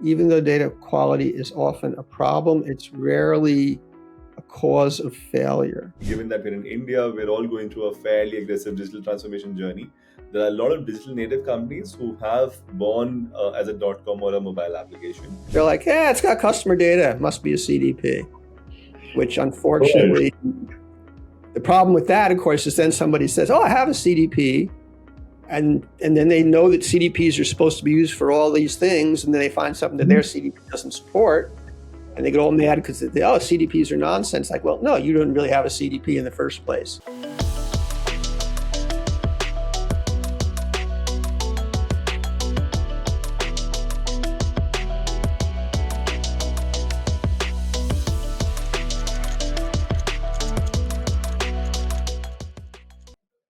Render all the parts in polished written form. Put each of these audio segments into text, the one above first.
even though data quality is often a problem, it's rarely a cause of failure. Given that we're in India, we're all going through a fairly aggressive digital transformation journey. There are a lot of digital native companies who have born as a .com or a mobile application. They're like, yeah, it's got customer data, it must be a CDP, which unfortunately, the problem with that, of course, is then somebody says, oh, I have a CDP. And then they know that CDPs are supposed to be used for all these things, and then they find something that their CDP doesn't support, and they get all mad because CDPs are nonsense. Like, well, no, you don't really have a CDP in the first place.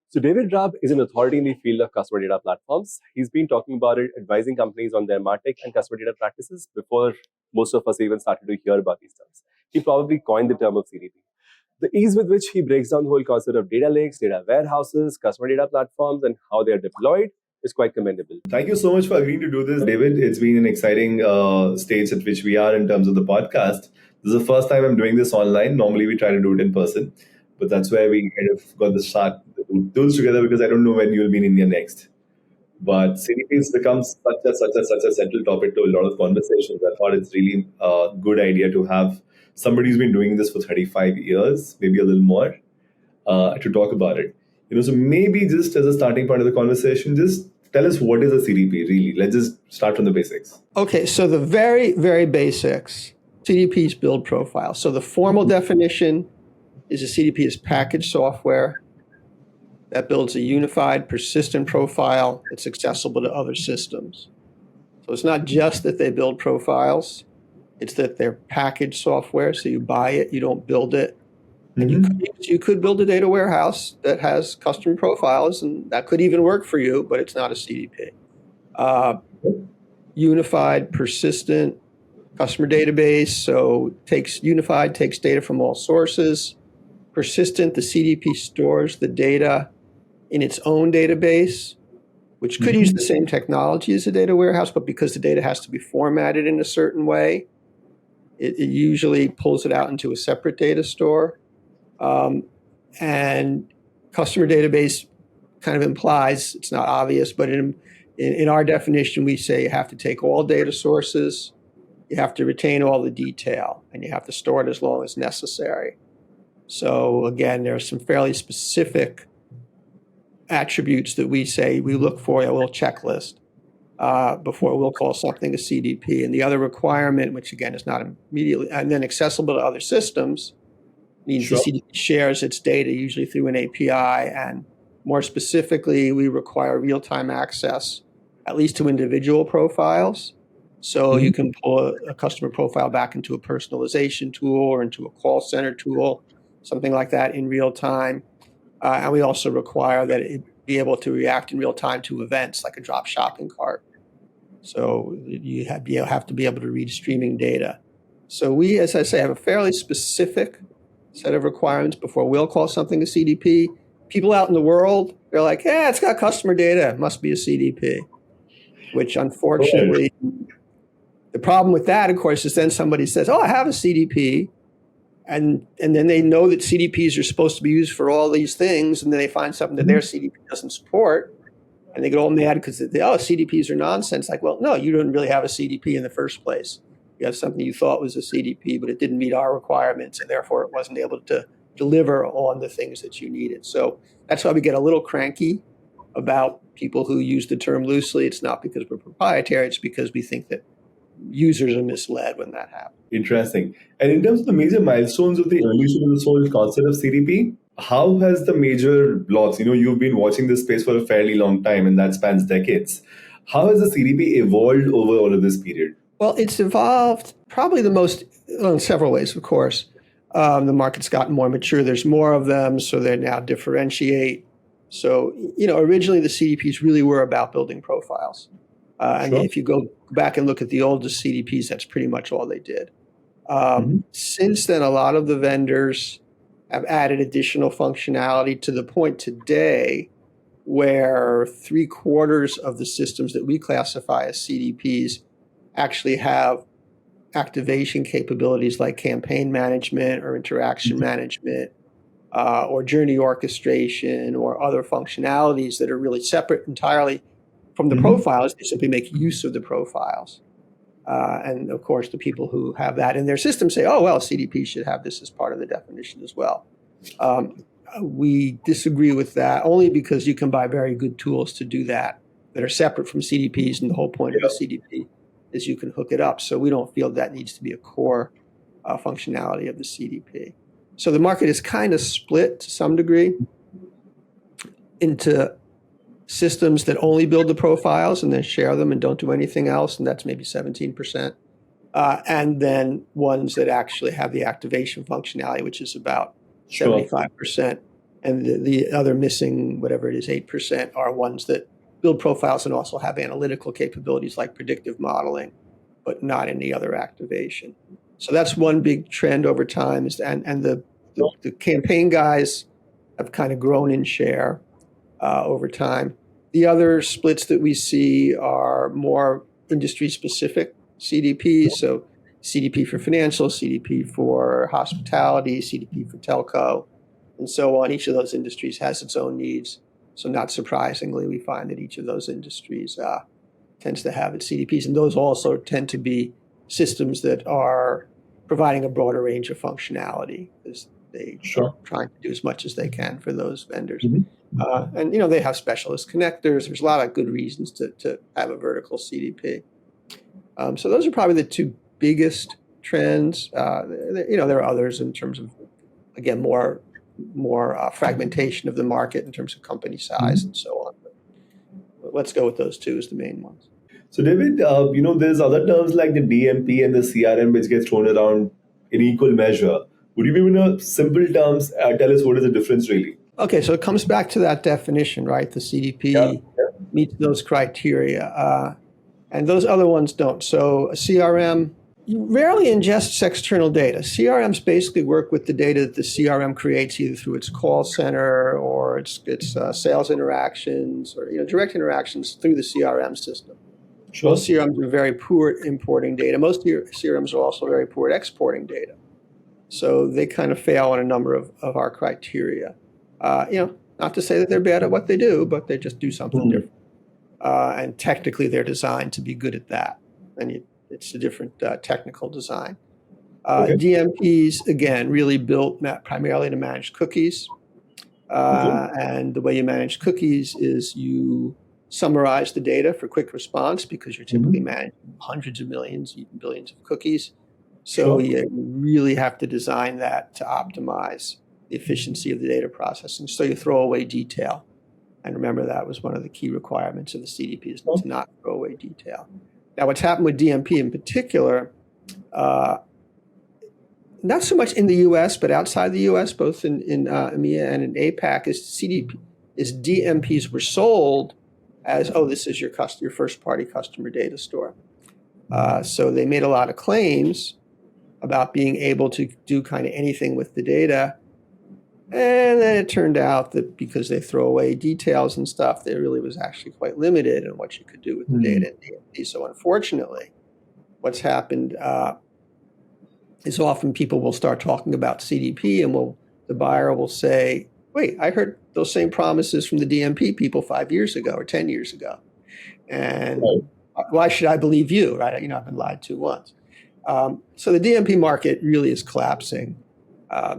So David Raab is an authority in the field of customer data platforms. He's been talking about it, advising companies on their Martech and customer data practices before most of us even started to hear about these terms. He probably coined the term of CDP. The ease with which he breaks down the whole concept of data lakes, data warehouses, customer data platforms, and how they are deployed is quite commendable. Thank you so much for agreeing to do this, David. It's been an exciting stage at which we are in terms of the podcast. This is the first time I'm doing this online. Normally we try to do it in person, but that's where we kind of got the tools together, because I don't know when you'll be in India next. But CDPs becomes such a central topic to a lot of conversations. I thought it's really a good idea to have somebody who's been doing this for 35 years, maybe a little more, to talk about it. So maybe just as a starting point of the conversation, just tell us, what is a CDP really? Let's just start from the basics. Okay, so the very, very basics, CDPs build profiles. So the formal definition is a CDP is packaged software that builds a unified, persistent profile that's accessible to other systems. So it's not just that they build profiles, it's that they're packaged software, so you buy it, you don't build it. And you could build a data warehouse that has customer profiles, and that could even work for you, but it's not a CDP. Unified, persistent customer database, so takes data from all sources. Persistent, the CDP stores the data in its own database, which could use the same technology as a data warehouse, but because the data has to be formatted in a certain way, it usually pulls it out into a separate data store. And customer database kind of implies, it's not obvious, but in our definition, we say you have to take all data sources, you have to retain all the detail, and you have to store it as long as necessary. So again, there are some fairly specific attributes that we say we look for, a little checklist, before we'll call something a CDP. And the other requirement, which again is not immediately, and then accessible to other systems, means the CDP shares its data usually through an API. And more specifically, we require real-time access, at least to individual profiles. So you can pull a customer profile back into a personalization tool or into a call center tool, something like that in real time. And we also require that it be able to react in real time to events like a drop shopping cart. So you have to be able to read streaming data. So we, as I say, have a fairly specific set of requirements before we'll call something a CDP. People out in the world, they're like, yeah, it's got customer data, it must be a CDP, which unfortunately, the problem with that, of course, is then somebody says, oh, I have a CDP. And then they know that CDPs are supposed to be used for all these things, and then they find something that their CDP doesn't support, and they get all mad because CDPs are nonsense. Like, well, no, you don't really have a CDP in the first place. You have something you thought was a CDP, but it didn't meet our requirements, and therefore it wasn't able to deliver on the things that you needed. So that's why we get a little cranky about people who use the term loosely. It's not because we're proprietary, it's because we think that users are misled when that happens. Interesting. And in terms of the major milestones of the evolution of this whole concept of CDP, how has the major blocks, you've been watching this space for a fairly long time, and that spans decades. How has the CDP evolved over all of this period? Well, it's evolved probably in several ways, of course. The market's gotten more mature. There's more of them, so they now differentiate. So, originally the CDPs really were about building profiles. And if you go back and look at the oldest CDPs, that's pretty much all they did. Since then, a lot of the vendors have added additional functionality to the point today where 3/4 of the systems that we classify as CDPs actually have activation capabilities like campaign management or interaction management or journey orchestration or other functionalities that are really separate entirely from the profiles. They simply make use of the profiles. And of course, the people who have that in their system say, oh, well, CDP should have this as part of the definition as well. We disagree with that only because you can buy very good tools to do that are separate from CDPs. And the whole point of the CDP is you can hook it up. So we don't feel that needs to be a core functionality of the CDP. So the market is kind of split to some degree into systems that only build the profiles and then share them and don't do anything else, and that's maybe 17%. And then ones that actually have the activation functionality, which is about 75%. And the other missing, whatever it is, 8% are ones that build profiles and also have analytical capabilities like predictive modeling, but not any other activation. So that's one big trend over time. And the campaign guys have kind of grown in share over time. The other splits that we see are more industry-specific CDPs. So CDP for financial, CDP for hospitality, CDP for telco, and so on. Each of those industries has its own needs. So not surprisingly, we find that each of those industries tends to have its CDPs. And those also tend to be systems that are providing a broader range of functionality because they are trying to do as much as they can for those vendors. And, they have specialist connectors. There's a lot of good reasons to have a vertical CDP. So those are probably the two biggest trends. There are others in terms of, again, more fragmentation of the market in terms of company size and so on. But let's go with those two as the main ones. So David, there's other terms like the DMP and the CRM which gets thrown around in equal measure. Would you be in simple terms tell us what is the difference really? Okay, so it comes back to that definition, right? The CDP meets those criteria, and those other ones don't. So a CRM rarely ingests external data. CRMs basically work with the data that the CRM creates either through its call center or its sales interactions or direct interactions through the CRM system. Most CRMs are very poor at importing data. Most CRMs are also very poor at exporting data. So they kind of fail on a number of our criteria. Not to say that they're bad at what they do, but they just do something different. And technically, they're designed to be good at that. And it's a different technical design. DMPs, again, really built primarily to manage cookies. And the way you manage cookies is you summarize the data for quick response because you're typically managing hundreds of millions, even billions of cookies. So you really have to design that to optimize the efficiency of the data processing. So you throw away detail. And remember, that was one of the key requirements of the CDP is to not throw away detail. Now, what's happened with DMP in particular, not so much in the U.S., but outside the U.S., both in EMEA and in APAC, is DMPs were sold as, this is your first-party customer data store. So they made a lot of claims about being able to do kind of anything with the data. And then it turned out that because they throw away details and stuff, there really was actually quite limited in what you could do with the data in DMP. So unfortunately, what's happened is often people will start talking about CDP and the buyer will say, wait, I heard those same promises from the DMP people 5 years ago or 10 years ago. And why should I believe you, right? I've been lied to once. So the DMP market really is collapsing.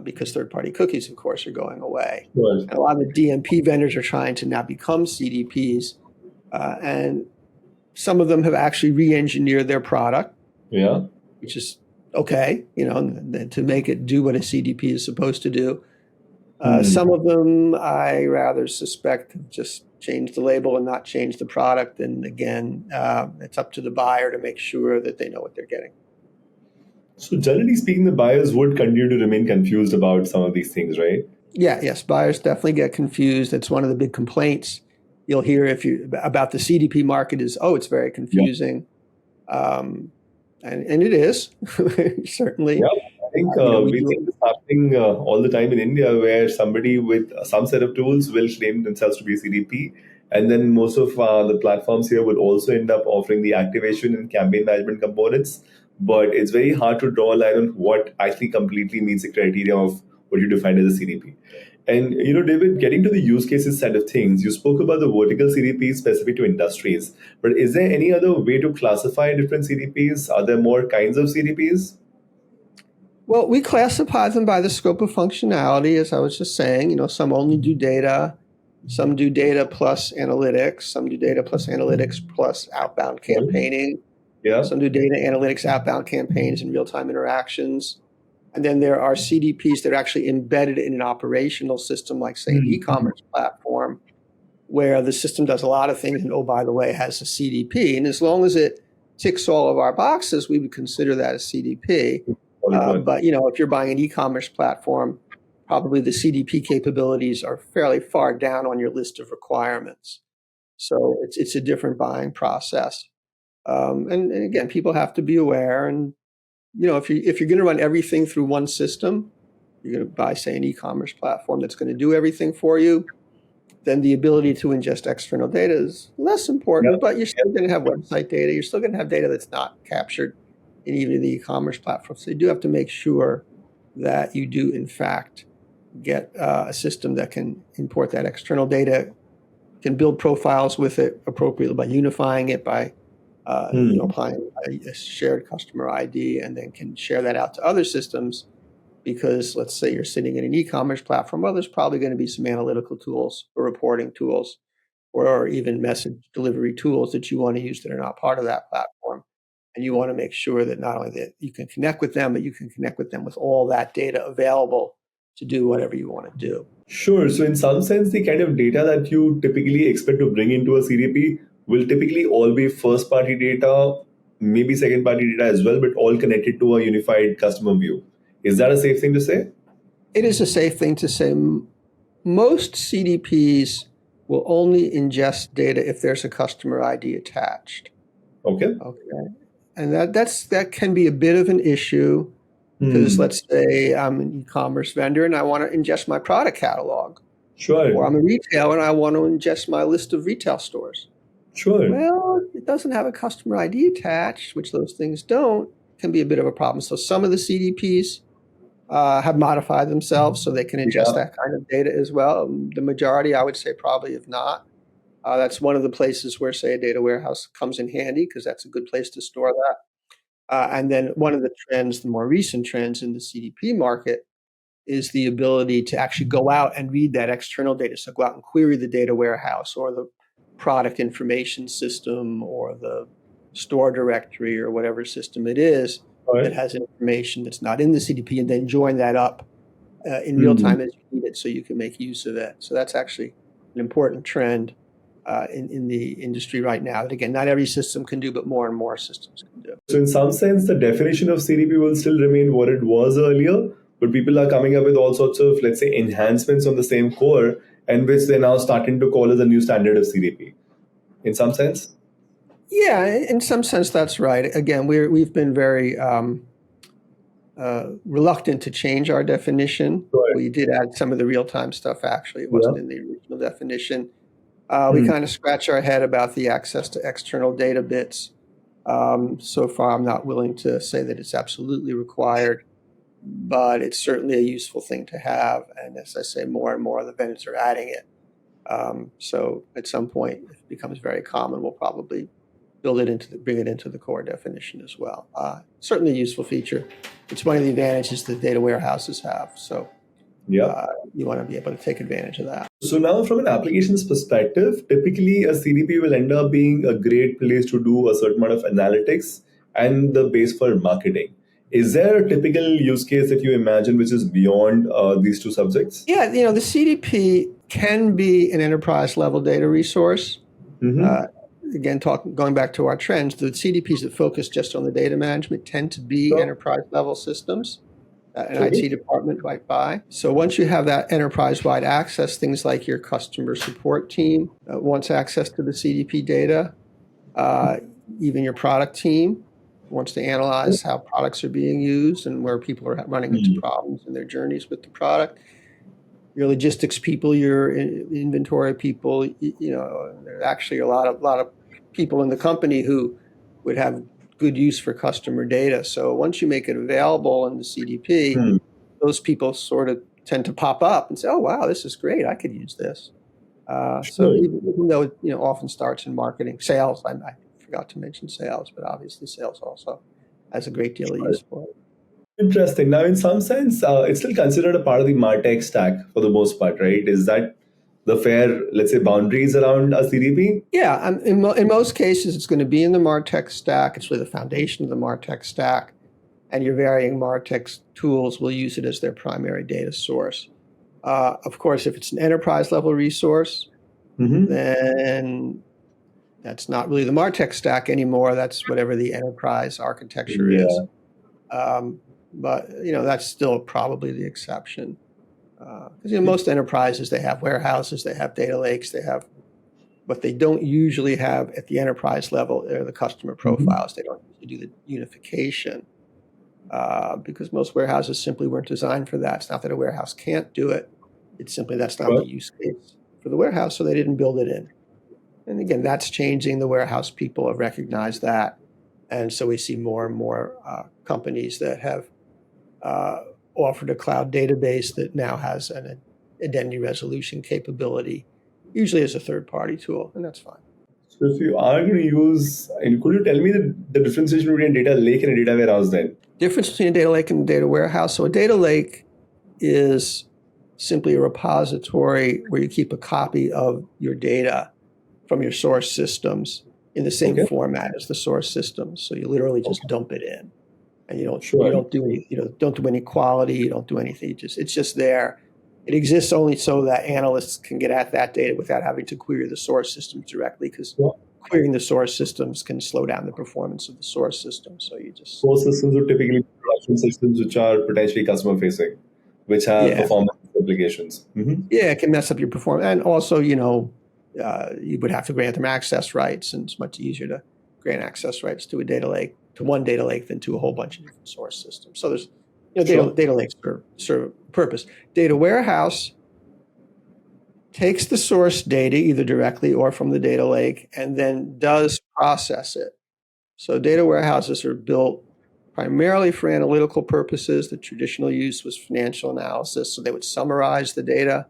Because third-party cookies, of course, are going away. And a lot of the DMP vendors are trying to now become CDPs, and some of them have actually re-engineered their product, which is okay, to make it do what a CDP is supposed to do. Some of them, I rather suspect, have just changed the label and not changed the product. And again, it's up to the buyer to make sure that they know what they're getting. So generally speaking, the buyers would continue to remain confused about some of these things, right? Yes, buyers definitely get confused. That's one of the big complaints you'll hear about the CDP market is, it's very confusing. And it is, certainly. Yeah, I think we see this happening all the time in India where somebody with some set of tools will claim themselves to be a CDP And then most of the platforms here will also end up offering the activation and campaign management components. But it's very hard to draw a line on what actually completely meets the criteria of what you define as a CDP. And David, getting to the use cases side of things, you spoke about the vertical CDPs specific to industries. But is there any other way to classify different CDPs? Are there more kinds of CDPs? Well, we classify them by the scope of functionality, as I was just saying. Some only do data, some do data plus analytics, some do data plus analytics plus outbound campaigning. Yeah. Some do data analytics, outbound campaigns, and real-time interactions. And then there are CDPs that are actually embedded in an operational system, like, say, an e-commerce platform, where the system does a lot of things and, oh, by the way, has a CDP. And as long as it ticks all of our boxes, we would consider that a CDP. But, if you're buying an e-commerce platform, probably the CDP capabilities are fairly far down on your list of requirements. So it's a different buying process. And again, people have to be aware. And, if you're going to run everything through one system, you're going to buy, say, an e-commerce platform that's going to do everything for you, then the ability to ingest external data is less important, but you're still going to have website data. You're still going to have data that's not captured in even the e-commerce platform. So you do have to make sure that you do, in fact, get a system that can import that external data, can build profiles with it appropriately by unifying it, by applying a shared customer ID, and then can share that out to other systems. Because let's say you're sitting in an e-commerce platform, well, there's probably going to be some analytical tools or reporting tools or even message delivery tools that you want to use that are not part of that platform. And you want to make sure that not only that you can connect with them, but you can connect with them with all that data available to do whatever you want to do. Sure. So in some sense, the kind of data that you typically expect to bring into a CDP will typically all be first-party data, maybe second-party data as well, but all connected to a unified customer view. Is that a safe thing to say? It is a safe thing to say. Most CDPs will only ingest data if there's a customer ID attached. Okay. And that can be a bit of an issue because let's say I'm an e-commerce vendor and I want to ingest my product catalog. Sure. Or I'm a retailer and I want to ingest my list of retail stores. Sure. Well, it doesn't have a customer ID attached, which those things don't, can be a bit of a problem. So some of the CDPs have modified themselves so they can ingest that kind of data as well. The majority, I would say, probably have not. That's one of the places where, say, a data warehouse comes in handy because that's a good place to store that. And then one of the trends, the more recent trends in the CDP market, is the ability to actually go out and read that external data. So go out and query the data warehouse or the product information system or the store directory or whatever system it is that has information that's not in the CDP, and then join that up in real time as you need it so you can make use of it. So that's actually an important trend in the industry right now that, again, not every system can do, but more and more systems can do. So in some sense, the definition of CDP will still remain what it was earlier, but people are coming up with all sorts of, let's say, enhancements on the same core, and which they're now starting to call as a new standard of CDP. In some sense? Yeah, in some sense, that's right. Again, we've been very reluctant to change our definition. Right. We did add some of the real-time stuff, actually. It wasn't in the original definition. We kind of scratch our head about the access to external data bits. So far, I'm not willing to say that it's absolutely required, but it's certainly a useful thing to have. And as I say, more and more of the vendors are adding it. So at some point, if it becomes very common, we'll probably bring it into the core definition as well. Certainly a useful feature. It's one of the advantages that data warehouses have. So you want to be able to take advantage of that. So now from an applications perspective, typically a CDP will end up being a great place to do a certain amount of analytics and the base for marketing. Is there a typical use case that you imagine which is beyond these two subjects? Yeah, the CDP can be an enterprise level data resource. Again, going back to our trends, the CDPs that focus just on the data management tend to be enterprise level systems. An IT department might buy. So once you have that enterprise-wide access, things like your customer support team wants access to the CDP data, even your product team wants to analyze how products are being used and where people are running into problems in their journeys with the product. your logistics people, your inventory people. There are actually a lot of people in the company who would have good use for customer data. So once you make it available in the CDP, Hmm. those people sort of tend to pop up and say, "Oh, wow, this is great! I could use this." So Sure. even though it often starts in marketing, sales, I forgot to mention sales, but obviously sales also has a great deal of use for it. Interesting. Now, in some sense, it's still considered a part of the Martech stack for the most part, right? Is that the fair, let's say, boundaries around a CDP? Yeah, in most cases, it's going to be in the Martech stack. It's really the foundation of the Martech stack, and your varying Martech tools will use it as their primary data source. Of course, if it's an enterprise level resource, Mm-hmm. then that's not really the Martech stack anymore. That's whatever the enterprise architecture is. Yeah. But that's still probably the exception. Because most enterprises, they have warehouses, they have data lakes, but they don't usually have at the enterprise level, they're the customer profiles. They don't usually do the unification because most warehouses simply weren't designed for that. It's not that a warehouse can't do it. It's simply that's not the use case for the warehouse, so they didn't build it in. And again, that's changing. The warehouse people have recognized that. And so we see more and more companies that have offered a cloud database that now has an identity resolution capability, usually as a third-party tool, and that's fine. So if you are going to use, and could you tell me the differentiation between a data lake and a data warehouse then? Difference between a data lake and a data warehouse. So a data lake is simply a repository where you keep a copy of your data from your source systems in the same format as the source systems. So you literally just dump it in, and you don't do any don't do any quality, you don't do anything. It's just there. It exists only so that analysts can get at that data without having to query the source systems directly, because querying the source systems can slow down the performance of the source system. So you just source systems are typically production systems which are potentially customer facing, which have performance implications. Mm-hmm. Yeah, it can mess up your performance, and also you would have to grant them access rights, and it's much easier to grant access rights to one data lake than to a whole bunch of different source systems. So there's data lakes serve a purpose. Data warehouse takes the source data either directly or from the data lake and then does process it. So data warehouses are built primarily for analytical purposes. The traditional use was financial analysis. So they would summarize the data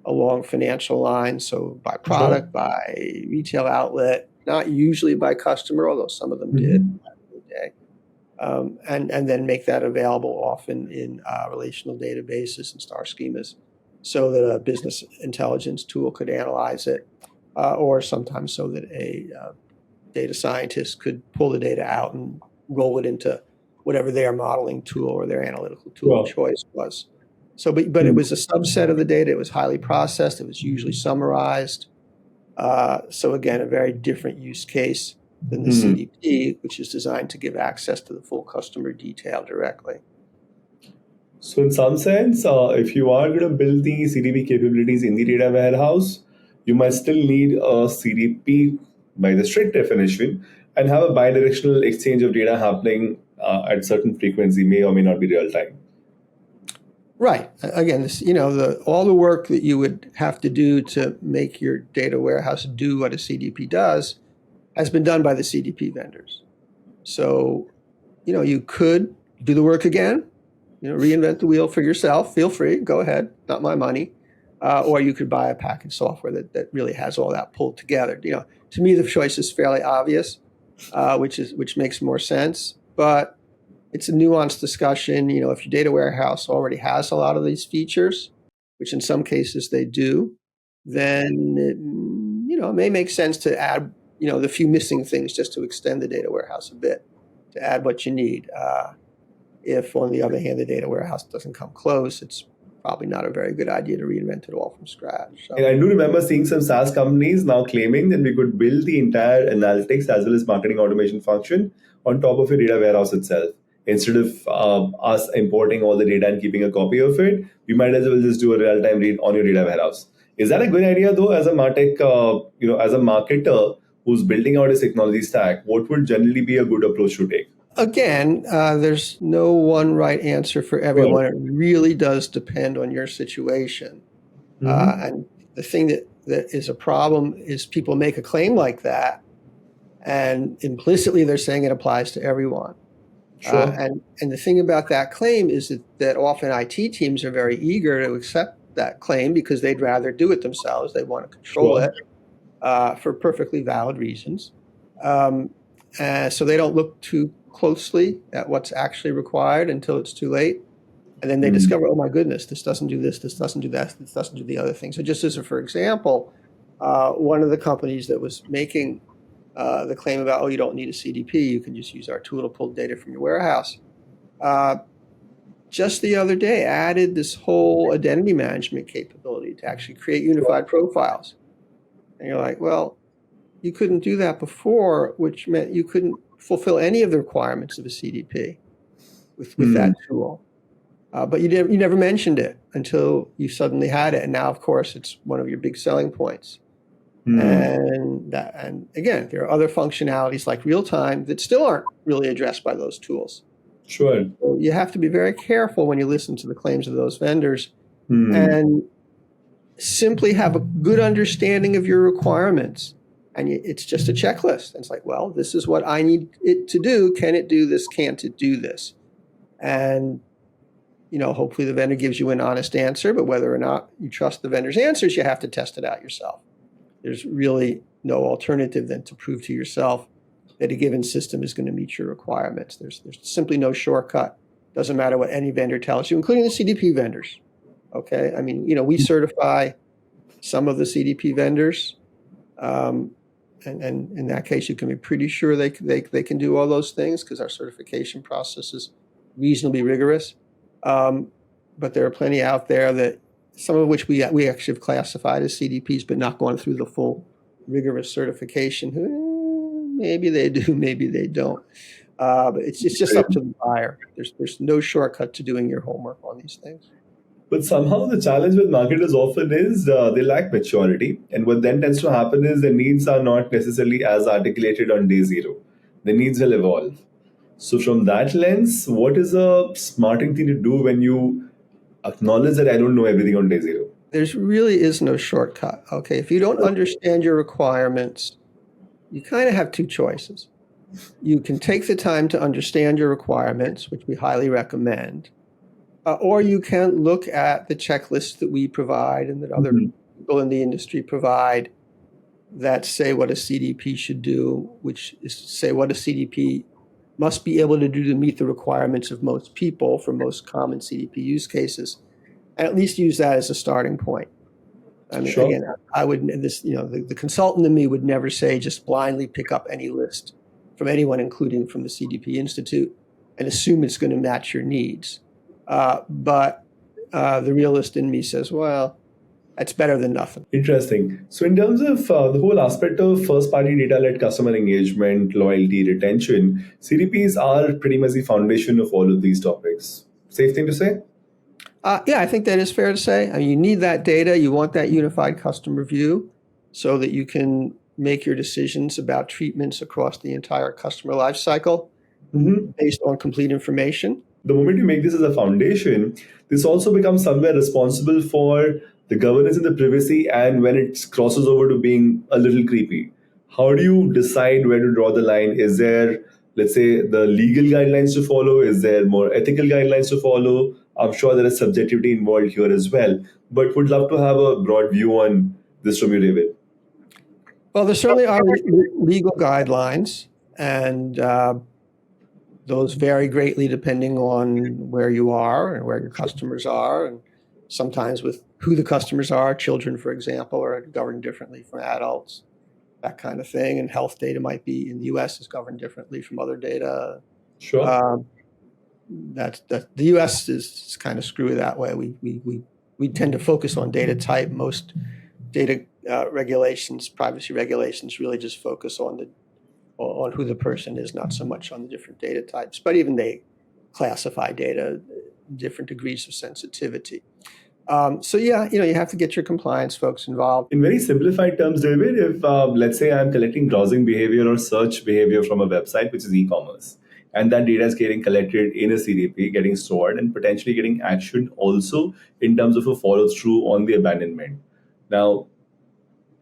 along financial lines, so by product, by retail outlet, not usually by customer, although some of them did back in the day. And then make that available often in relational databases and star schemas so that a business intelligence tool could analyze it, or sometimes so that a data scientist could pull the data out and roll it into whatever their modeling tool or their analytical tool of choice was. So, but it was a subset of the data. It was highly processed. It was usually summarized. So again, a very different use case than the CDP, which is designed to give access to the full customer detail directly. So in some sense, if you are going to build the CDP capabilities in the data warehouse, you might still need a CDP by the strict definition and have a bidirectional exchange of data happening at certain frequency, may or may not be real time. Right. Again, all the work that you would have to do to make your data warehouse do what a CDP does has been done by the CDP vendors. So, you could do the work again, reinvent the wheel for yourself. Feel free, go ahead, not my money. Or you could buy a packaged software that really has all that pulled together. To me, the choice is fairly obvious, which makes more sense. But it's a nuanced discussion. If your data warehouse already has a lot of these features, which in some cases they do, then it may make sense to add the few missing things just to extend the data warehouse a bit, to add what you need. If, on the other hand, the data warehouse doesn't come close, it's probably not a very good idea to reinvent it all from scratch. So. And I do remember seeing some SaaS companies now claiming that we could build the entire analytics as well as marketing automation function on top of your data warehouse itself. Instead of us importing all the data and keeping a copy of it, we might as well just do a real-time read on your data warehouse. Is that a good idea though, as a Martech, as a marketer who's building out his technology stack? What would generally be a good approach to take? Again, there's no one right answer for everyone. It really does depend on your situation. And the thing that is a problem is people make a claim like that, and implicitly they're saying it applies to everyone. Sure. And the thing about that claim is that often IT teams are very eager to accept that claim because they'd rather do it themselves. They want to control Sure. it for perfectly valid reasons. So they don't look too closely at what's actually required until it's too late. And then they discover, oh my goodness, this doesn't do this doesn't do that, this doesn't do the other thing. So just as for example, one of the companies that was making the claim about, oh, you don't need a CDP, you can just use our tool to pull data from your warehouse, just the other day added this whole identity management capability to actually create unified profiles. And you're like, well, you couldn't do that before, which meant you couldn't fulfill any of the requirements of a CDP with that tool. But you never mentioned it until you suddenly had it. And now, of course, it's one of your big selling points. And again, there are other functionalities like real time that still aren't really addressed by those tools. Sure. So you have to be very careful when you listen to the claims of those vendors and simply have a good understanding of your requirements. And it's just a checklist. And it's like, well, this is what I need it to do. Can it do this? Can't it do this? And hopefully the vendor gives you an honest answer, but whether or not you trust the vendor's answers, you have to test it out yourself. There's really no alternative than to prove to yourself that a given system is going to meet your requirements. There's simply no shortcut. Doesn't matter what any vendor tells you, including the CDP vendors. Okay, I mean, we certify some of the CDP vendors, and in that case, you can be pretty sure they can do all those things because our certification process is reasonably rigorous. But there are plenty out there that some of which we actually have classified as CDPs, but not gone through the full rigorous certification. Maybe they do, maybe they don't. But it's just up to the buyer. There's no shortcut to doing your homework on these things. But somehow the challenge with marketers often is they lack maturity. And what then tends to happen is their needs are not necessarily as articulated on day zero. Their needs will evolve. So from that lens, what is a smarting thing to do when you acknowledge that I don't know everything on day zero? There really is no shortcut. Okay, if you don't understand your requirements, you kind of have two choices. You can take the time to understand your requirements, which we highly recommend, or you can look at the checklists that we provide and that other people in the industry provide that say what a CDP should do, which is to say what a CDP must be able to do to meet the requirements of most people for most common CDP use cases, and at least use that as a starting point. I mean, Sure. Again, I would the consultant in me would never say just blindly pick up any list from anyone, including from the CDP Institute, and assume it's going to match your needs. But the realist in me says, well, that's better than nothing. Interesting. So in terms of the whole aspect of first-party data-led customer engagement, loyalty, retention, CDPs are pretty much the foundation of all of these topics. Safe thing to say? Yeah, I think that is fair to say. I mean, you need that data. You want that unified customer view so that you can make your decisions about treatments across the entire customer lifecycle based on complete information. The moment you make this as a foundation, this also becomes somewhere responsible for the governance and the privacy, and when it crosses over to being a little creepy. How do you decide where to draw the line? Is there, let's say, the legal guidelines to follow? Is there more ethical guidelines to follow? I'm sure there is subjectivity involved here as well, but would love to have a broad view on this from you, David. Well, there certainly are legal guidelines, and those vary greatly depending on where you are and where your customers are, and sometimes with who the customers are. Children, for example, are governed differently from adults, that kind of thing. And health data might be in the U.S. is governed differently from other data. Sure. The U.S. is kind of screwy that way. We tend to focus on data type. Most data regulations, privacy regulations, really just focus on who the person is, not so much on the different data types. But even they classify data different degrees of sensitivity. So yeah, you have to get your compliance folks involved. In very simplified terms, David, if let's say I'm collecting browsing behavior or search behavior from a website, which is e-commerce, and that data is getting collected in a CDP, getting stored, and potentially getting actioned also in terms of a follow through on the abandonment. Now,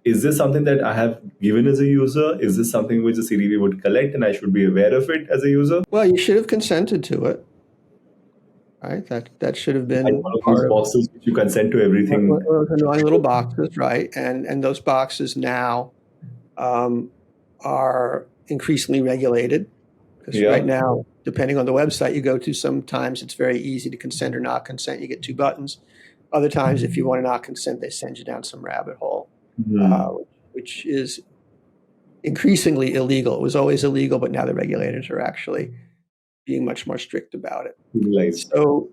is this something that I have given as a user? Is this something which the CDP would collect and I should be aware of it as a user? Well, you should have consented to it, right? That should have been And one of those part of boxes which you consent to everything. those annoying little boxes, right? And those boxes now are increasingly regulated, because right now, depending on the website you go to, sometimes it's very easy to consent or not consent. You get two buttons. Other times, if you want to not consent, they send you down some rabbit hole, which is increasingly illegal. It was always illegal, but now the regulators are actually being much more strict about it. So,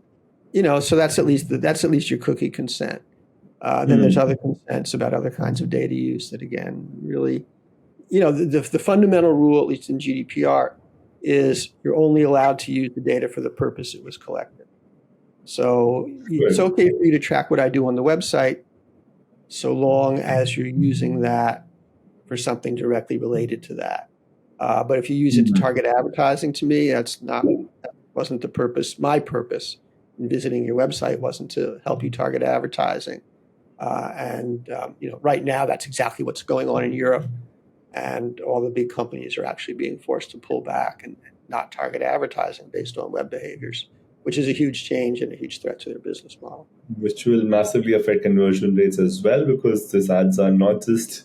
so that's at least your cookie consent. Then there's other consents about other kinds of data use that, again, really, the fundamental rule, at least in GDPR, is you're only allowed to use the data for the purpose it was collected. So it's okay for you to track what I do on the website, so long as you're using that for something directly related to that. But if you use it to target advertising, to me, that wasn't the purpose. My purpose in visiting your website wasn't to help you target advertising. Right now, that's exactly what's going on in Europe. And all the big companies are actually being forced to pull back and not target advertising based on web behaviors, which is a huge change and a huge threat to their business model. Which will massively affect conversion rates as well, because these ads are not just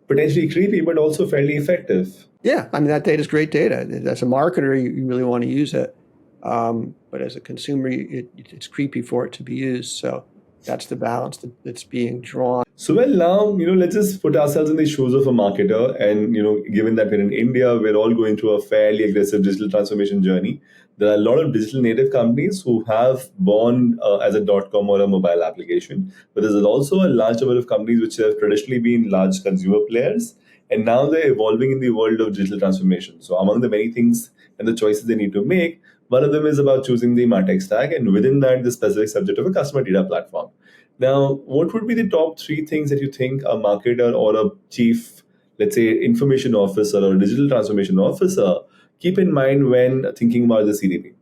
potentially creepy, but also fairly effective. Yeah, I mean, that data is great data. As a marketer, you really want to use it. But as a consumer, it's creepy for it to be used. So that's the balance that's being drawn. So, well, now, let's just put ourselves in the shoes of a marketer. And, given that we're in India, we're all going through a fairly aggressive digital transformation journey. There are a lot of digital native companies who have born as a .com or a mobile application. But there's also a large number of companies which have traditionally been large consumer players. And now they're evolving in the world of digital transformation. So among the many things and the choices they need to make, one of them is about choosing the Martech stack, and within that, the specific subject of a customer data platform. Now, what would be the top 3 things that you think a marketer or a chief, let's say, information officer or a digital transformation officer keep in mind when thinking about the CDP?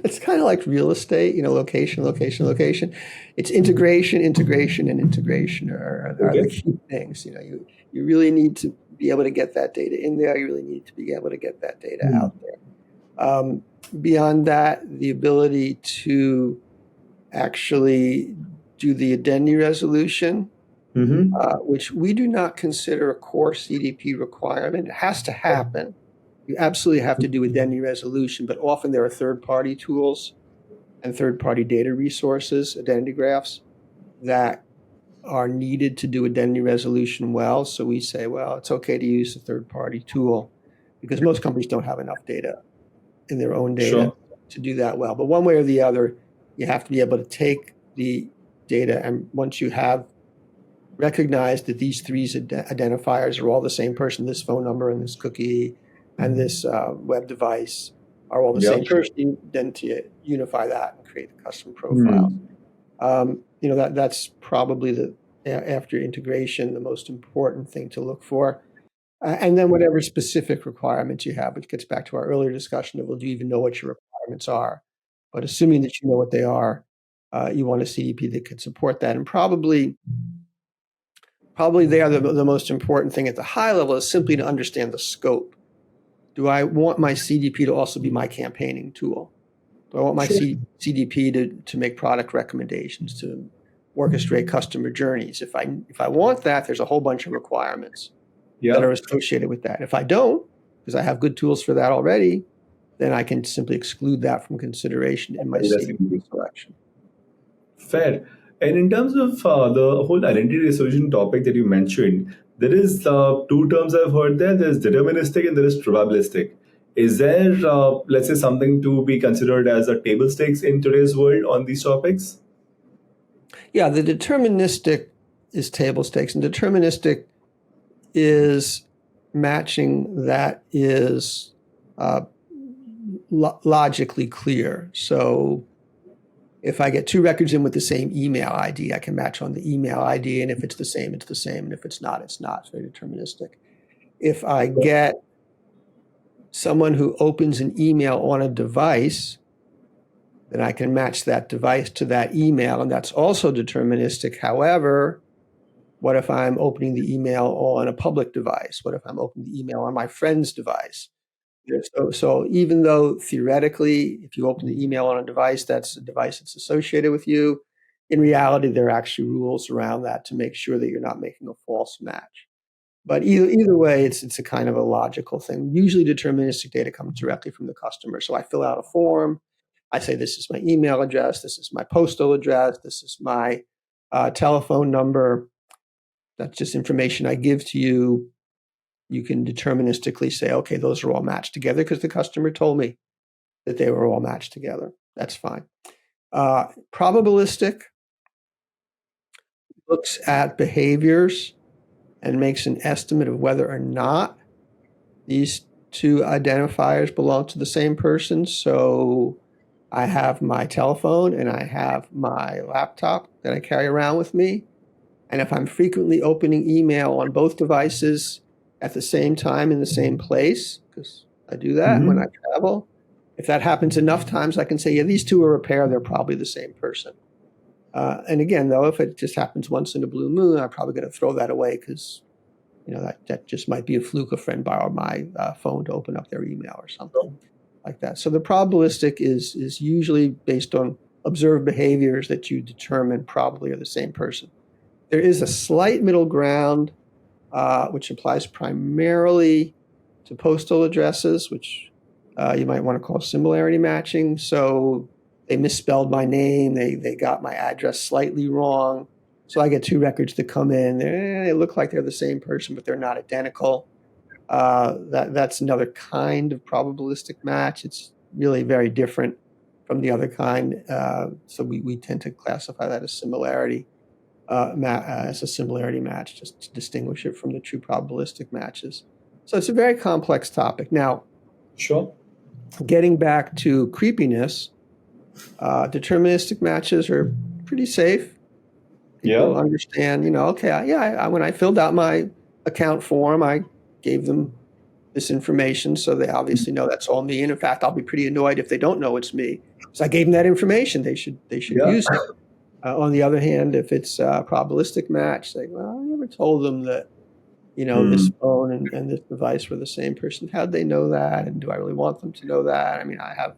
It's kind of like real estate, location. It's integration, and integration are the key things. You really need to be able to get that data in there. You really need to be able to get that data out there. Beyond that, the ability to actually do the identity resolution, which we do not consider a core CDP requirement. It has to happen. You absolutely have to do identity resolution, but often there are third-party tools and third-party data resources, identity graphs, that are needed to do identity resolution well. So we say, well, it's okay to use a third-party tool because most companies don't have enough data in their own data to do that well. But one way or the other, you have to be able to take the data, and once you have recognized that these 3 identifiers are all the same person, this phone number and this cookie and this web device are all the same person, then to unify that and create the custom profile. That's probably after integration, the most important thing to look for. And then whatever specific requirements you have, which gets back to our earlier discussion of, well, do you even know what your requirements are? But assuming that you know what they are, you want a CDP that can support that. And probably they are the most important thing at the high level is simply to understand the scope. Do I want my CDP to also be my campaigning tool? Do I want my CDP to make product recommendations, to orchestrate customer journeys? If I want that, there's a whole bunch of requirements that are associated with that. If I don't, because I have good tools for that already, then I can simply exclude that from consideration in my CDP selection. Fair. And in terms of the whole identity resolution topic that you mentioned, there is 2 terms I've heard there. There's deterministic and there is probabilistic. Is there, let's say, something to be considered as a table stakes in today's world on these topics? Yeah, the deterministic is table stakes, and deterministic is matching that is logically clear. So if I get 2 records in with the same email ID, I can match on the email ID, and if it's the same, it's the same, and if it's not, it's not. It's very deterministic. If I get someone who opens an email on a device, then I can match that device to that email, and that's also deterministic. However, what if I'm opening the email on a public device? What if I'm opening the email on my friend's device? So even though theoretically, if you open the email on a device, that's a device that's associated with you, in reality, there are actually rules around that to make sure that you're not making a false match. But either way, it's a kind of a logical thing. Usually deterministic data comes directly from the customer. So I fill out a form. I say, this is my email address. This is my postal address. This is my telephone number. That's just information I give to you. You can deterministically say, okay, those are all matched together because the customer told me that they were all matched together. That's fine. Probabilistic looks at behaviors and makes an estimate of whether or not these two identifiers belong to the same person. So I have my telephone and I have my laptop that I carry around with me. And if I'm frequently opening email on both devices at the same time in the same place, because I do that when I travel, if that happens enough times, I can say, yeah, these two are a pair. They're probably the same person. And again, though, if it just happens once in a blue moon, I'm probably going to throw that away because that just might be a fluke. A friend borrowed my phone to open up their email or something like that. So the probabilistic is usually based on observed behaviors that you determine probably are the same person. There is a slight middle ground, which applies primarily to postal addresses, which you might want to call similarity matching. So they misspelled my name. They got my address slightly wrong. So I get two records that come in. They look like they're the same person, but they're not identical. That's another kind of probabilistic match. It's really very different from the other kind. So we tend to classify that as similarity, as a similarity match, just to distinguish it from the true probabilistic matches. So it's a very complex topic. Now, Sure. Getting back to creepiness, deterministic matches are pretty safe. People understand, okay, when I filled out my account form, I gave them this information, so they obviously know that's all me. And in fact, I'll be pretty annoyed if they don't know it's me, because I gave them that information. They should use it. On the other hand, if it's a probabilistic match, like, well, I never told them that, this phone and this device were the same person. How'd they know that? And do I really want them to know that? I mean, I have,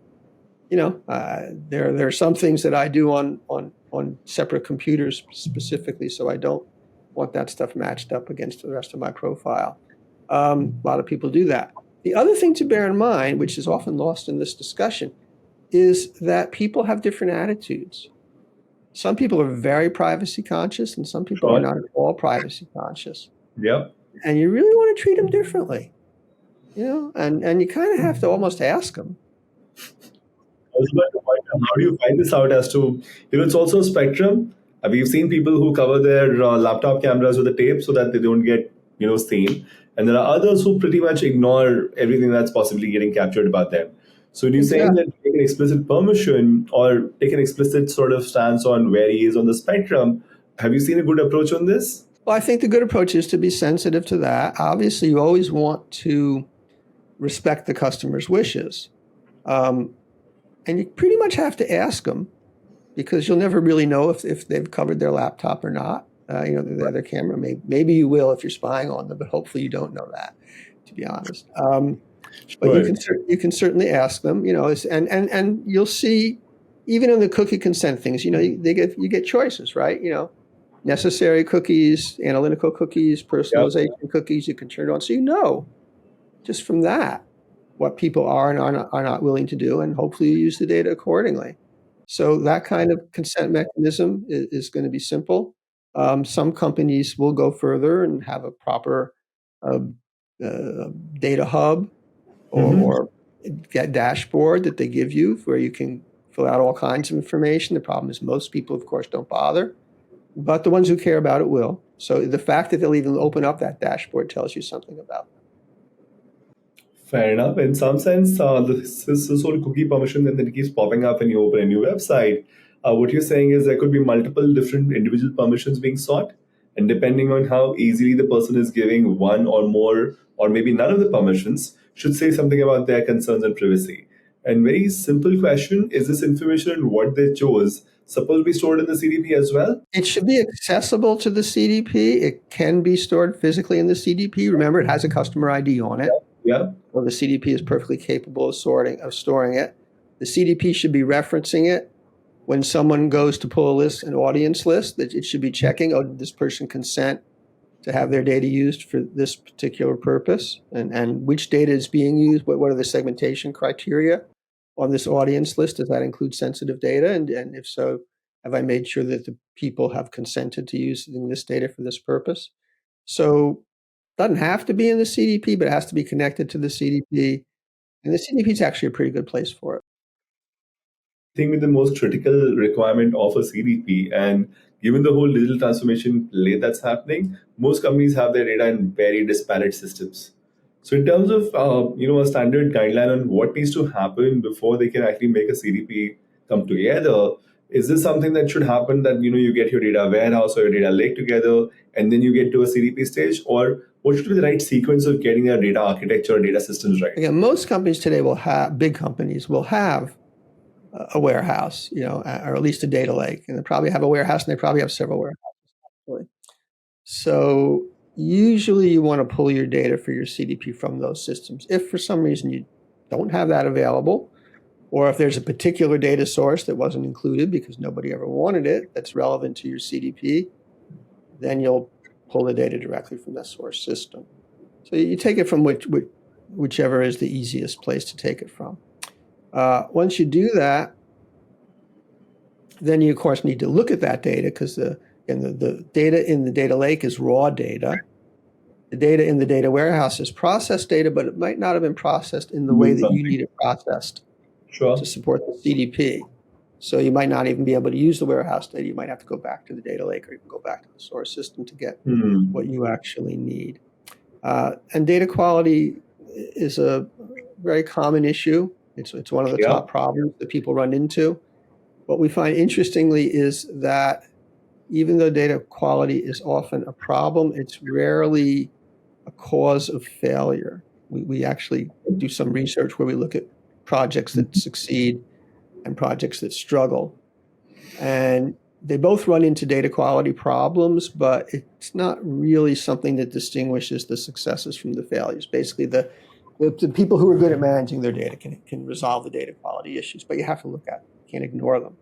there are some things that I do on separate computers specifically, so I don't want that stuff matched up against the rest of my profile. A lot of people do that. The other thing to bear in mind, which is often lost in this discussion, is that people have different attitudes. Some people are very privacy conscious, and some people are not at all privacy conscious. Yep. And you really want to treat them differently, and you kind of have to almost ask them. I was about to point out, how do you find this out as to, it's also a spectrum. We've seen people who cover their laptop cameras with a tape so that they don't get, seen. And there are others who pretty much ignore everything that's possibly getting captured about them. So you're saying that take an explicit permission or take an explicit sort of stance on where he is on the spectrum. Have you seen a good approach on this? Well, I think the good approach is to be sensitive to that. Obviously, you always want to respect the customer's wishes. And you pretty much have to ask them, because you'll never really know if they've covered their laptop or not. The other camera, maybe you will if you're spying on them, but hopefully you don't know that, to be honest. But you can certainly ask them, and you'll see, even in the cookie consent things, you get choices, right? Necessary cookies, analytical cookies, personalization cookies, you can turn it on. So just from that, what people are and are not willing to do, and hopefully you use the data accordingly. So that kind of consent mechanism is going to be simple. Some companies will go further and have a proper data hub or get dashboard that they give you where you can fill out all kinds of information. The problem is most people, of course, don't bother, but the ones who care about it will. So the fact that they'll even open up that dashboard tells you something about them. Fair enough. In some sense, this whole cookie permission and then it keeps popping up when you open a new website. What you're saying is there could be multiple different individual permissions being sought. And depending on how easily the person is giving one or more, or maybe none of the permissions, should say something about their concerns and privacy. And very simple question, is this information and what they chose supposed to be stored in the CDP as well? It should be accessible to the CDP. It can be stored physically in the CDP. Remember, it has a customer ID on it. Yeah. Well, the CDP is perfectly capable of storing it. The CDP should be referencing it when someone goes to pull an audience list. That it should be checking, oh, did this person consent to have their data used for this particular purpose, and which data is being used. What are the segmentation criteria on this audience list? Does that include sensitive data? And if so, have I made sure that the people have consented to using this data for this purpose? So it doesn't have to be in the CDP, but it has to be connected to the CDP. And the CDP is actually a pretty good place for it. I think with the most critical requirement of a CDP, and given the whole digital transformation play that's happening, most companies have their data in very disparate systems. So in terms of a standard guideline on what needs to happen before they can actually make a CDP come together, is this something that should happen that you get your data warehouse or your data lake together and then you get to a CDP stage, or what should be the right sequence of getting their data architecture or data systems right? Again, most companies today big companies will have a warehouse, or at least a data lake, and they probably have a warehouse, and they probably have several warehouses. Actually. So usually you want to pull your data for your CDP from those systems. If for some reason you don't have that available, or if there's a particular data source that wasn't included because nobody ever wanted it, that's relevant to your CDP, then you'll pull the data directly from that source system. So you take it from whichever is the easiest place to take it from. Once you do that, then you, of course, need to look at that data because the data in the data lake is raw data. The data in the data warehouse is processed data, but it might not have been processed in the way that you need it processed to support the CDP. So you might not even be able to use the warehouse data. You might have to go back to the data lake or even go back to the source system to get what you actually need. And data quality is a very common issue. It's one of the top problems that people run into. What we find interestingly is that even though data quality is often a problem, it's rarely a cause of failure. We actually do some research where we look at projects that succeed and projects that struggle. And they both run into data quality problems, but it's not really something that distinguishes the successes from the failures. Basically, the people who are good at managing their data can resolve the data quality issues, but you have to look at them. You can't ignore them.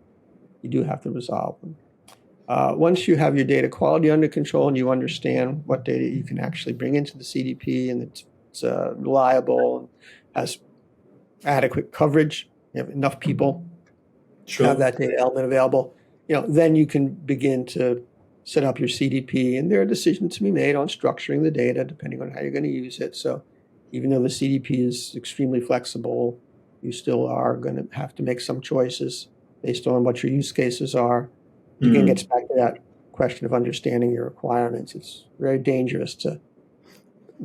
You do have to resolve them. Once you have your data quality under control and you understand what data you can actually bring into the CDP and it's reliable and has adequate coverage, you have enough people have that data element available, then you can begin to set up your CDP, and there are decisions to be made on structuring the data depending on how you're going to use it. So even though the CDP is extremely flexible, you still are going to have to make some choices based on what your use cases are. Again, gets back to that question of understanding your requirements. It's very dangerous to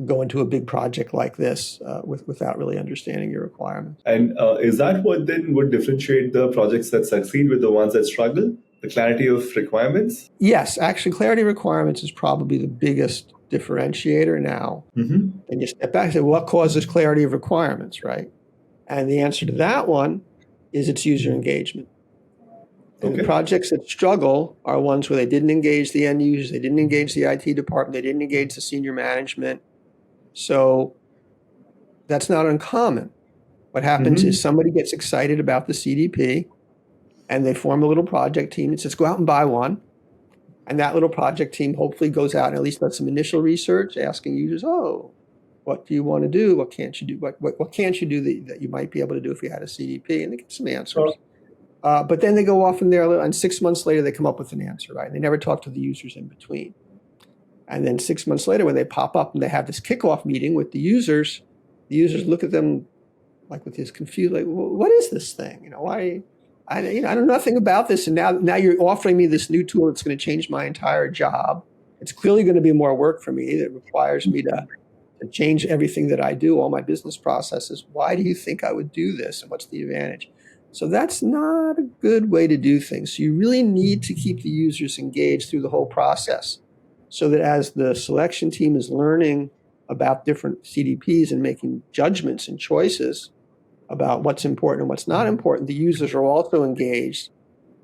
go into a big project like this without really understanding your requirements. And is that what then would differentiate the projects that succeed with the ones that struggle? The clarity of requirements? Yes, actually, clarity of requirements is probably the biggest differentiator now. And you step back and say, what causes clarity of requirements, right? And the answer to that one is it's user engagement. And the projects that struggle are ones where they didn't engage the end users, they didn't engage the IT department, they didn't engage the senior management. So that's not uncommon. What happens is somebody gets excited about the CDP and they form a little project team that says, go out and buy one. And that little project team hopefully goes out and at least does some initial research, asking users, what do you want to do? What can't you do? What can't you do that you might be able to do if you had a CDP? And they get some answers. But then they go off in there, and 6 months later, they come up with an answer, right? And they never talk to the users in between. And then 6 months later, when they pop up and they have this kickoff meeting with the users look at them like with this confused, like, what is this thing? I know nothing about this, and now you're offering me this new tool that's going to change my entire job. It's clearly going to be more work for me. That requires me to change everything that I do, all my business processes. Why do you think I would do this, and what's the advantage? So that's not a good way to do things. So you really need to keep the users engaged through the whole process so that as the selection team is learning about different CDPs and making judgments and choices about what's important and what's not important, the users are also engaged.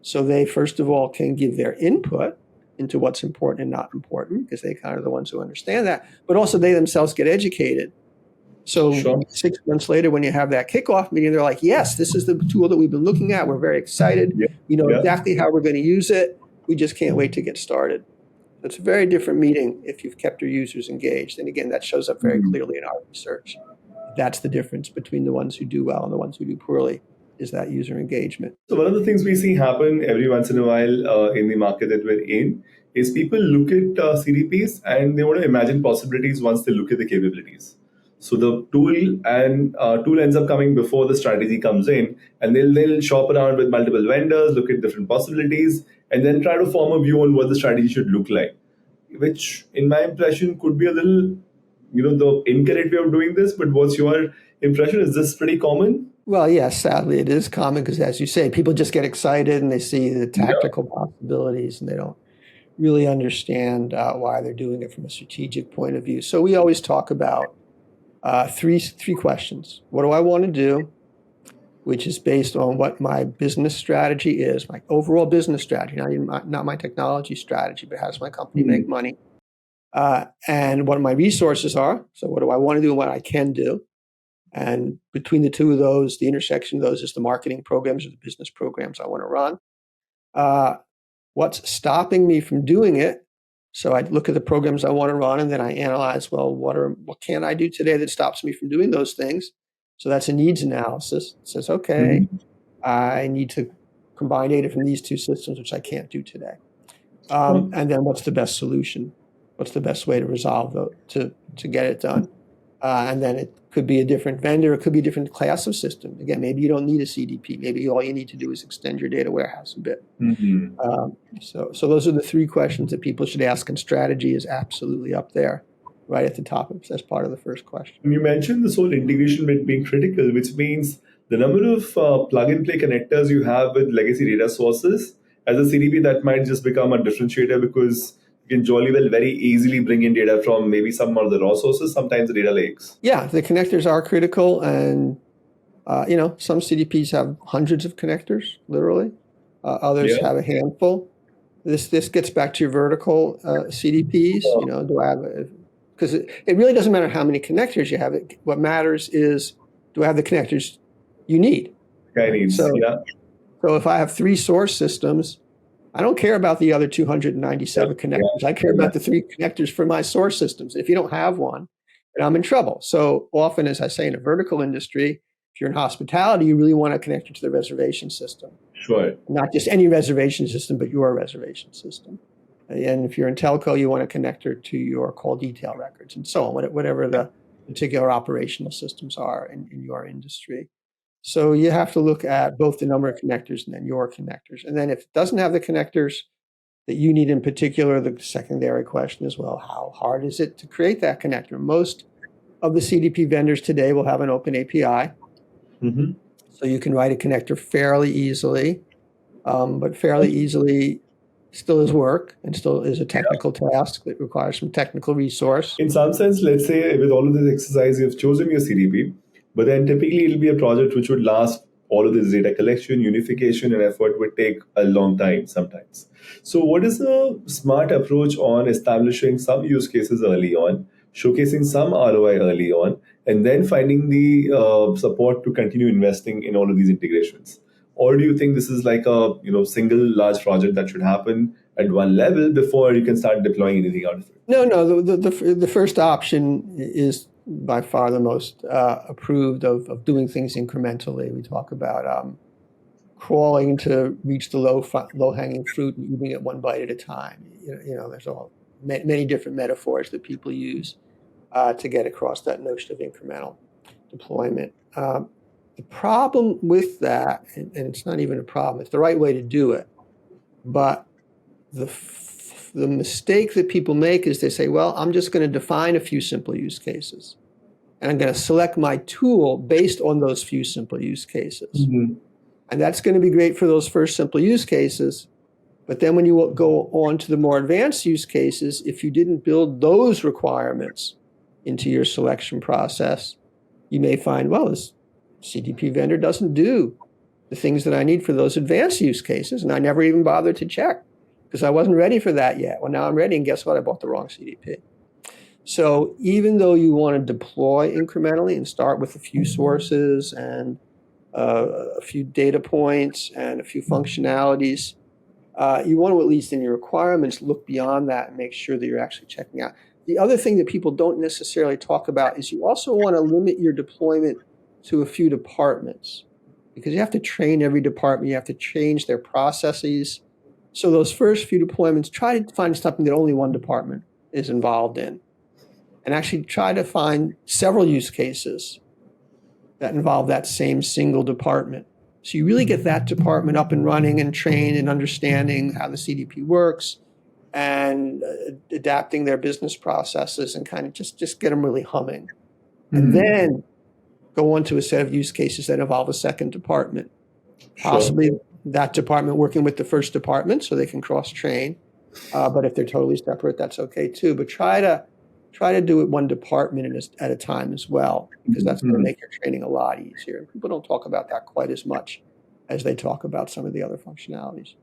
So they, first of all, can give their input into what's important and not important, because they kind of the ones who understand that, but also they themselves get educated. So 6 months later, when you have that kickoff meeting, they're like, yes, this is the tool that we've been looking at. We're very excited. Yeah. We know exactly how we're going to use it. We just can't wait to get started. It's a very different meeting if you've kept your users engaged. And again, that shows up very clearly in our research. That's the difference between the ones who do well and the ones who do poorly, is that user engagement. So one of the things we see happen every once in a while in the market that we're in is people look at CDPs and they want to imagine possibilities once they look at the capabilities. So the tool ends up coming before the strategy comes in, and they'll shop around with multiple vendors, look at different possibilities, and then try to form a view on what the strategy should look like, which in my impression could be a little, the incorrect way of doing this. But what's your impression? Is this pretty common? Well, yes, sadly it is common because, as you say, people just get excited and they see the tactical possibilities and they don't really understand why they're doing it from a strategic point of view. So we always talk about three questions. What do I want to do? Which is based on what my business strategy is, my overall business strategy, not my technology strategy, but how does my company make money? And what my resources are. So what do I want to do and what I can do? And between the two of those, the intersection of those is the marketing programs or the business programs I want to run. What's stopping me from doing it? So I look at the programs I want to run, and then I analyze, well, what can I do today that stops me from doing those things? So that's a needs analysis. It says, okay, I need to combine data from these two systems, which I can't do today. And then what's the best solution? What's the best way to resolve to get it done? And then it could be a different vendor. It could be a different class of system. Again, maybe you don't need a CDP. Maybe all you need to do is extend your data warehouse a bit. So those are the three questions that people should ask, and strategy is absolutely up there, right at the top as part of the first question. You mentioned this whole integration bit being critical, which means the number of plug-and-play connectors you have with legacy data sources as a CDP, that might just become a differentiator, because you can jolly well very easily bring in data from maybe some of the raw sources, sometimes the data lakes. Yeah, the connectors are critical, and some CDPs have hundreds of connectors, literally. Others have a handful. This gets back to your vertical CDPs. Do I have because it really doesn't matter how many connectors you have. What matters is, do I have the connectors you need? So if I have 3 source systems, I don't care about the other 297 connectors. I care about the 3 connectors for my source systems. If you don't have one, then I'm in trouble. So often, as I say, in a vertical industry, if you're in hospitality, you really want to connect it to the reservation system. Sure. Not just any reservation system, but your reservation system. And if you're in telco, you want to connect her to your call detail records and so on, whatever the particular operational systems are in your industry. So you have to look at both the number of connectors and then your connectors. And then if it doesn't have the connectors that you need in particular, the secondary question is, well, how hard is it to create that connector? Most of the CDP vendors today will have an open API. So you can write a connector fairly easily, but fairly easily still is work and still is a technical task that requires some technical resource. In some sense, let's say with all of this exercise, you've chosen your CDP, but then typically it'll be a project which would last. All of this data collection, unification, and effort would take a long time sometimes. So what is a smart approach on establishing some use cases early on, showcasing some ROI early on, and then finding the support to continue investing in all of these integrations? Or do you think this is like a single large project that should happen at one level before you can start deploying anything out of it? No. The first option is by far the most approved of doing things incrementally. We talk about crawling to reach the low-hanging fruit and eating it one bite at a time. There's many different metaphors that people use to get across that notion of incremental deployment. The problem with that, and it's not even a problem, it's the right way to do it, but the mistake that people make is they say, well, I'm just going to define a few simple use cases, and I'm going to select my tool based on those few simple use cases. And that's going to be great for those first simple use cases. But then when you go on to the more advanced use cases, if you didn't build those requirements into your selection process, you may find, well, this CDP vendor doesn't do the things that I need for those advanced use cases, and I never even bothered to check because I wasn't ready for that yet. Well, now I'm ready, and guess what? I bought the wrong CDP. So even though you want to deploy incrementally and start with a few sources and a few data points and a few functionalities, you want to, at least in your requirements, look beyond that and make sure that you're actually checking out. The other thing that people don't necessarily talk about is you also want to limit your deployment to a few departments, because you have to train every department, you have to change their processes. So those first few deployments, try to find something that only one department is involved in, and actually try to find several use cases that involve that same single department. So you really get that department up and running and trained and understanding how the CDP works and adapting their business processes and kind of just get them really humming. And then go on to a set of use cases that involve a second department, possibly that department working with the first department so they can cross-train. But if they're totally separate, that's okay too. But try to do it one department at a time as well, because that's going to make your training a lot easier. And people don't talk about that quite as much as they talk about some of the other functionalities.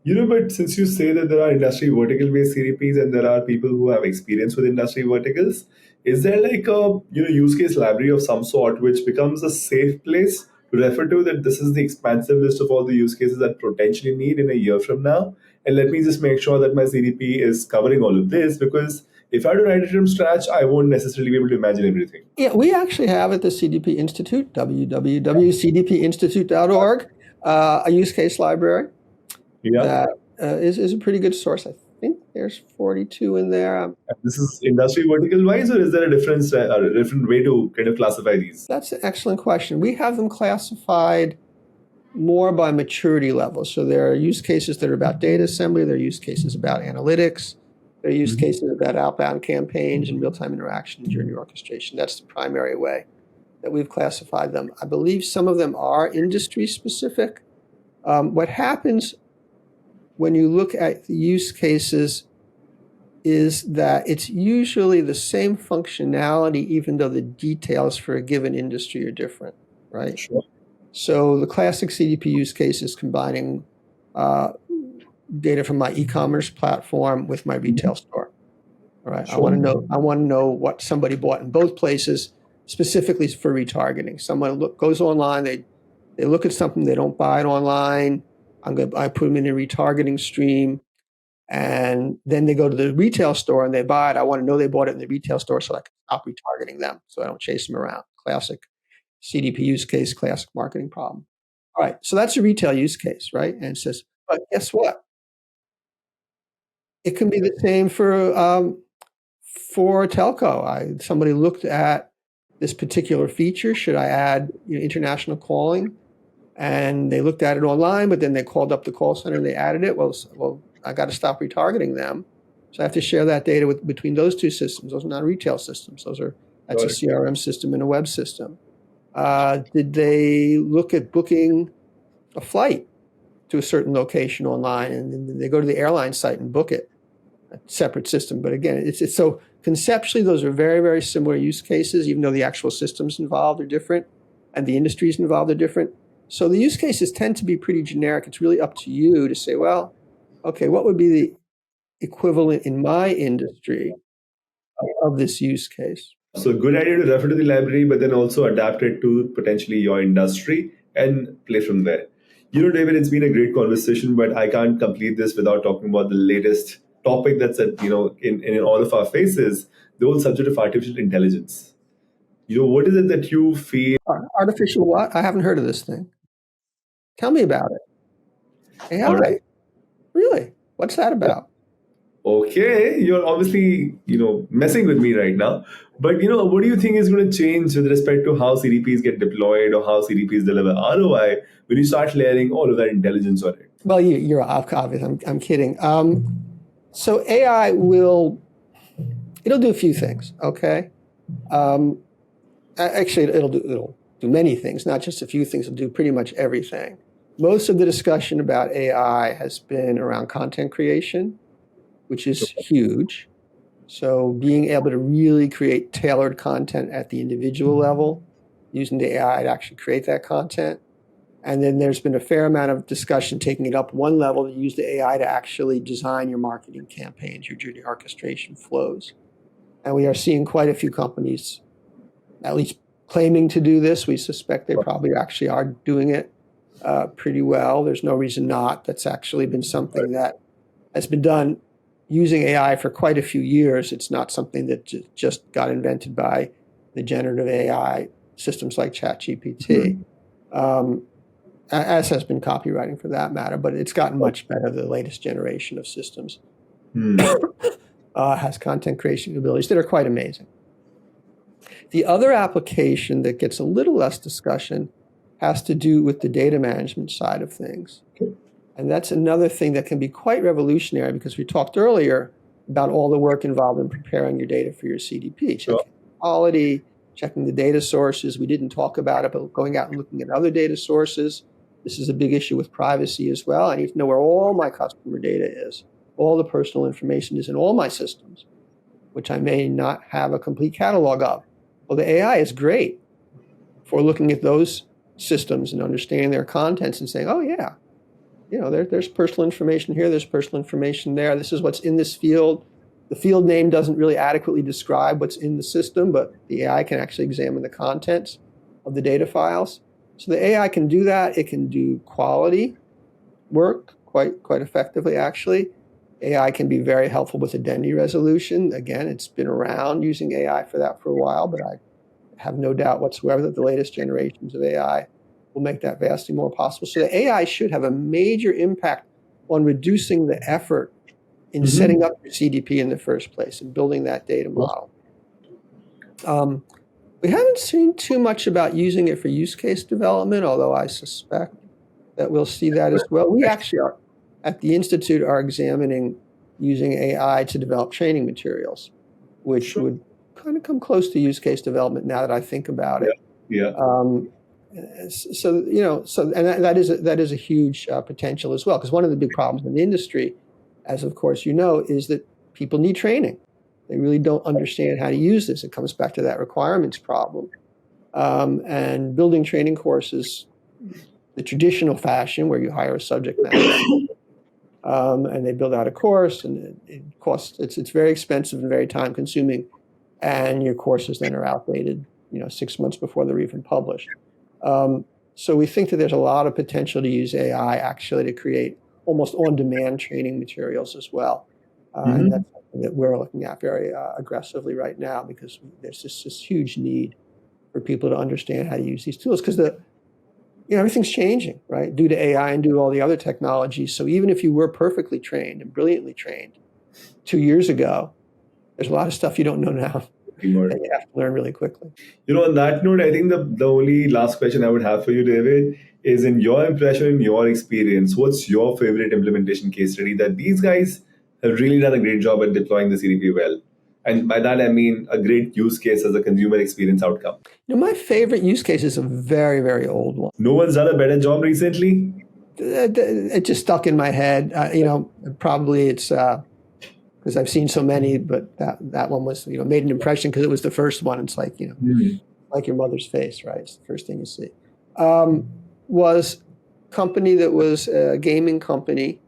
But since you say that there are industry vertical-based CDPs and there are people who have experience with industry verticals, is there like a use case library of some sort which becomes a safe place to refer to, that this is the expansive list of all the use cases that potentially need in a year from now? And let me just make sure that my CDP is covering all of this, because if I had to write it from scratch, I won't necessarily be able to imagine everything. Yeah, we actually have at the CDP Institute, www.cdpinstitute.org, a use case library. Yeah. That is a pretty good source. I think there's 42 in there. This is industry vertical wise, or is there a different way to kind of classify these? That's an excellent question. We have them classified more by maturity level. So there are use cases that are about data assembly. There are use cases about analytics. There are use cases about outbound campaigns and real-time interaction and journey orchestration. That's the primary way that we've classified them. I believe some of them are industry specific. What happens when you look at the use cases is that it's usually the same functionality, even though the details for a given industry are different, right? Sure. So the classic CDP use case is combining data from my e-commerce platform with my retail store. All right. Sure. I want to know what somebody bought in both places, specifically for retargeting. Someone goes online, they look at something, they don't buy it online. I put them in a retargeting stream, and then they go to the retail store and they buy it. I want to know they bought it in the retail store so I can stop retargeting them, so I don't chase them around. Classic CDP use case, classic marketing problem. All right, so that's a retail use case, right? And it says, but guess what? It can be the same for telco. Somebody looked at this particular feature. Should I add international calling? And they looked at it online, but then they called up the call center and they added it. Well, I got to stop retargeting them. So I have to share that data between those two systems. Those are not retail systems. That's a CRM system and a web system. Did they look at booking a flight to a certain location online, and then they go to the airline site and book it? A separate system. But again, it's so conceptually, those are very, very similar use cases, even though the actual systems involved are different and the industries involved are different. So the use cases tend to be pretty generic. It's really up to you to say, well, okay, what would be the equivalent in my industry of this use case? So good idea to refer to the library, but then also adapt it to potentially your industry and play from there. David, it's been a great conversation, but I can't complete this without talking about the latest topic that's in all of our faces, the whole subject of artificial intelligence. What is it that you feel? Artificial what? I haven't heard of this thing. Tell me about it. AI. All right. Really? What's that about? Okay, you're obviously, messing with me right now. But, what do you think is going to change with respect to how CDPs get deployed or how CDPs deliver ROI when you start layering all of that intelligence on it? Well, you're obvious. I'm kidding. So AI it'll do a few things, okay? Actually, it'll do many things, not just a few things. It'll do pretty much everything. Most of the discussion about AI has been around content creation, which is huge. So being able to really create tailored content at the individual level, using the AI to actually create that content. And then there's been a fair amount of discussion taking it up one level to use the AI to actually design your marketing campaigns, your journey orchestration flows. And we are seeing quite a few companies at least claiming to do this. We suspect they probably actually are doing it pretty well. There's no reason not. That's actually been something that has been done using AI for quite a few years. It's not something that just got invented by the generative AI systems like ChatGPT, as has been copywriting for that matter, but it's gotten much better. The latest generation of systems has content creation abilities that are quite amazing. The other application that gets a little less discussion has to do with the data management side of things. And that's another thing that can be quite revolutionary, because we talked earlier about all the work involved in preparing your data for your CDP, checking quality, checking the data sources. We didn't talk about it, but going out and looking at other data sources. This is a big issue with privacy as well. I need to know where all my customer data is. All the personal information is in all my systems, which I may not have a complete catalog of. Well, the AI is great for looking at those systems and understanding their contents and saying, oh yeah, there's personal information here, there's personal information there. This is what's in this field. The field name doesn't really adequately describe what's in the system, but the AI can actually examine the contents of the data files. So the AI can do that. It can do quality work quite effectively, actually. AI can be very helpful with identity resolution. Again, it's been around using AI for that for a while, but I have no doubt whatsoever that the latest generations of AI will make that vastly more possible. So the AI should have a major impact on reducing the effort in setting up your CDP in the first place and building that data model. We haven't seen too much about using it for use case development, although I suspect that we'll see that as well. We actually are, at the Institute, are examining using AI to develop training materials, which would kind of come close to use case development now that I think about it. That is a huge potential as well, because one of the big problems in the industry, as of course you know, is that people need training. They really don't understand how to use this. It comes back to that requirements problem. And building training courses, the traditional fashion where you hire a subject matter and they build out a course, and it costs. It's very expensive and very time consuming, and your courses then are outdated, 6 months before they're even published. So we think that there's a lot of potential to use AI actually to create almost on-demand training materials as well. And that's something that we're looking at very aggressively right now, because there's this huge need for people to understand how to use these tools, because everything's changing, right, due to AI and due to all the other technologies. So even if you were perfectly trained and brilliantly trained 2 years ago, there's a lot of stuff you don't know now that you have to learn really quickly. On that note, I think the only last question I would have for you, David, is, in your impression, in your experience, what's your favorite implementation case study that these guys have really done a great job at deploying the CDP well? And by that, I mean a great use case as a consumer experience outcome. My favorite use case is a very, very old one. No one's done a better job recently? It just stuck in my head. Probably it's because I've seen so many, but that one was, made an impression because it was the first one. It's like, like your mother's face, right? It's the first thing you see. Was company that was a gaming company.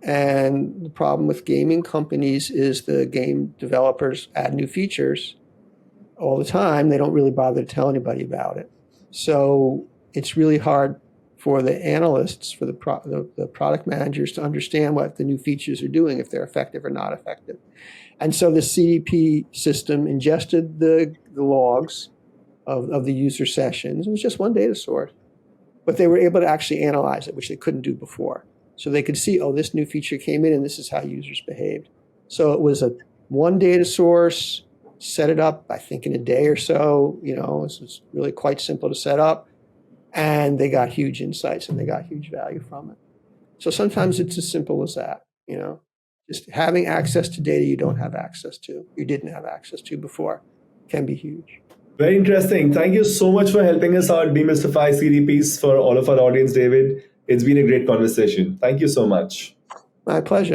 And the problem with gaming companies is the game developers add new features all the time. They don't really bother to tell anybody about it. So it's really hard for the analysts, for the product managers to understand what the new features are doing, if they're effective or not effective. And so the CDP system ingested the logs of the user sessions. It was just one data source, but they were able to actually analyze it, which they couldn't do before. So they could see, this new feature came in and this is how users behaved. So it was one data source, set it up, I think, in a day or so. It's really quite simple to set up. And they got huge insights and they got huge value from it. So sometimes it's as simple as that, just having access to data you didn't have access to before can be huge. Very interesting. Thank you so much for helping us out demystify CDPs for all of our audience, David. It's been a great conversation. Thank you so much. My pleasure.